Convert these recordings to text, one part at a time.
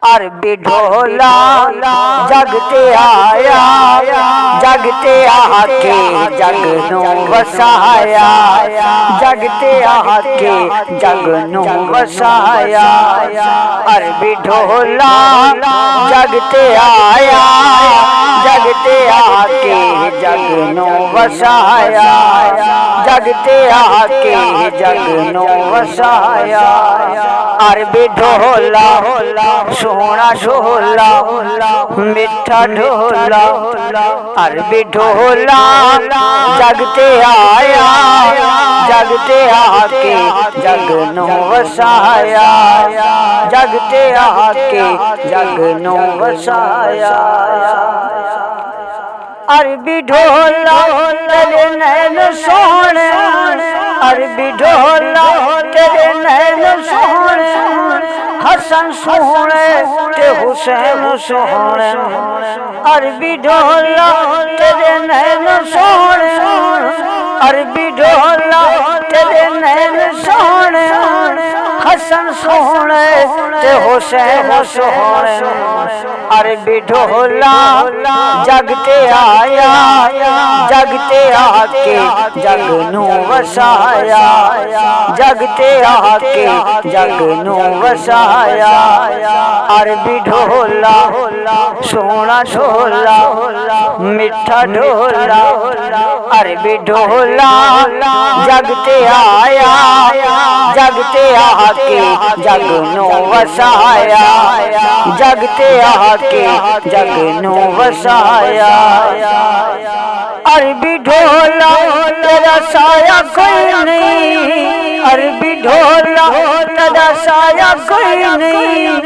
अरबी ढोला जगते आया, जगते आके जग नू वसाया, जगते आके जग नू वसाया। अरबी ढोला जगते आया, जगते आके जग नू वसाया, जगते आके जग नू वसाया। अरबी ढोला सोना ढोला मिठा ढोला, अरबी ढोला जगते आया, जगते आके जग नू वसाया, जगते आके जग नू वसाया। अरबी ढोला तेरे नैन सोहणे, अरबी ढोला तेरे नैन सोहणे, हसन सोहणे ते हुसैन सोहणे। अरबी ढोला तेरे नैन सोहणे, अरबी ढोला तेरे नैन सोहणे, हसन सोहणे ते हुसैन सोहणे। अरबी ढोला जगते आया, जगते आके जग नू वसाया, जगते आके जग नू वसाया। अरबी ढोला सोना ढोला मिठा ढोला, अरबी ढोला जगते आया, जगते आके जग नू वसाया, जगते आके जग नू वसाया। अरबी ढोला तेरा साया कोई नहीं, अरबी ढोला तेरा साया कोई नहीं,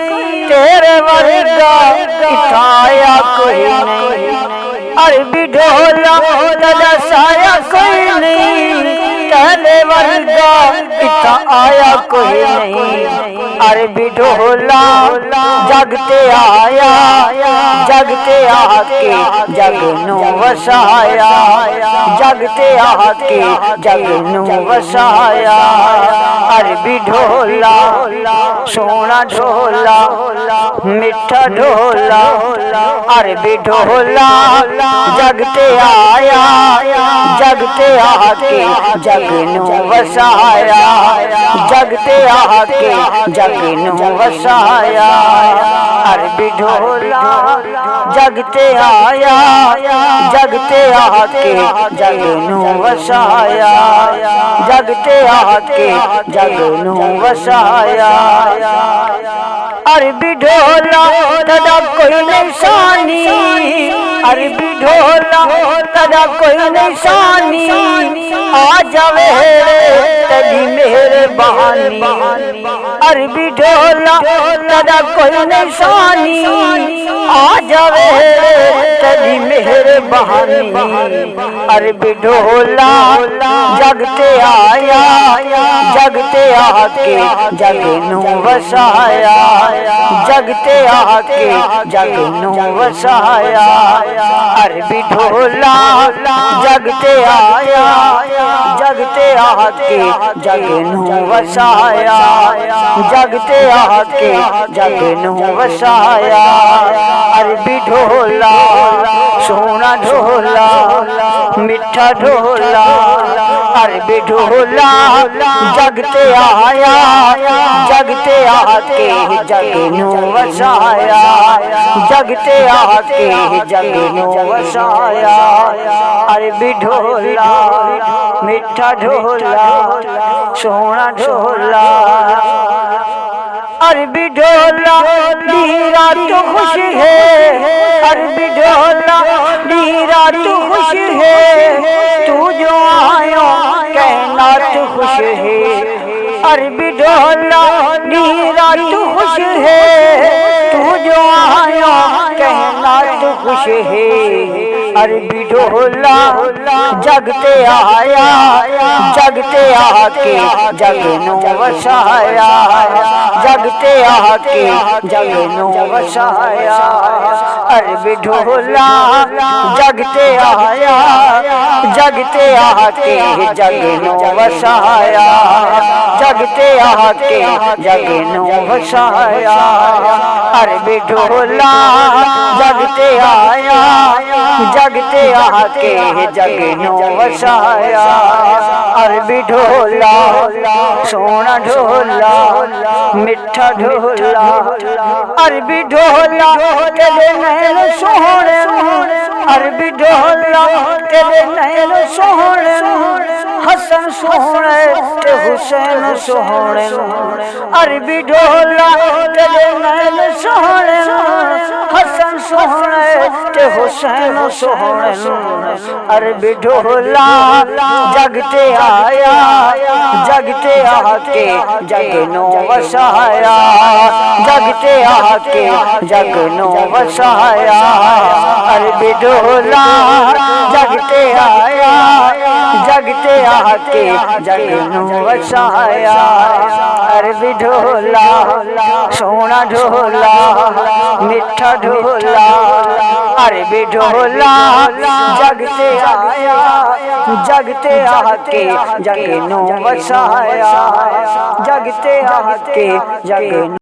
तेरे वर्गा इठाया कोई नहीं। अरबी ढोला तेरा साया कोई नहीं, तेरे वर्गा इठा आया कोई नहीं। अरबी ढोला जगते आया, जगते आके जग नू वसाया, जगते आके जग नू वसाया। अरबी ढोला सोना ढोला मिठा ढोला, अरबी ढोला जगते आया, जगते आके जग नू वसाया, जगते आके जग नू वसाया। अरबी ढोला जगते आया, जगते आके जग नू वसाया, जगते आके जग नू वसाया। अरबी ढोला तदा कोई निशानी, अरबी ढोला तदा कोई निशानी, आ जावे तेरी मेहरबानी। अरबी ढोला तदा कोई निशानी, आ जावे तेरी मेहरबानी। अरबी ढोला जगते आया, जगते आके जग नू वसाया, जगते आके जग नू वसाया। अरबी ढोला जगते आया, जगते आके जग नू वसाया, जगते आके जग नू वसाया। अरबी ढोला सोना ढोला मिठा ढोला, अरबी ढोला जगते आया, जगते आके जग नू वसाया, जगते आके जग नू वसाया। अरबी ढोला मिठा ढोला सोना ढोला, अरबी ढोला नीरा तो खुश है, अरबी ढोला नीरा तो खुश है, तू जो आयो कहना तो खुश है। अरबी ढोला नीरा तो खुश है, तू जो आयो कहना तो खुश है। अरबी ढोला जगते आया, जगते आके जग नू वसाया, जगते आके जग नू वसाया। अरबी ढोला जगते आया, जगते आके जग नू वसाया, जगते आके जग नू वसाया। अरबी ढोला जगते आया, जगते आके जग नो वसाया। अरबी ढोला सोना ढोला मिठा ढोला, अरबी ढोला तेरे नैन सोहणे, अरबी ढोला तेरे नैन सोहणे, हसन सोहणे ते हुसैन सोहणे। अरबी ढोला तेरे नैन सोहणे, हसन सोहणे ते हुसैन सोहणे। अरबी ढोला जगते आया, जगते आके जग नो वसाया, जगते आके जग नो वसाया। अरबी ढोला जगते आया, जगते आके जग नो वसाया। अरबी ढोला सोना ढोला मिठा ढोला, अरबी ढोला जगते आया, जगते आके जग नो वसाया, जगते आके जग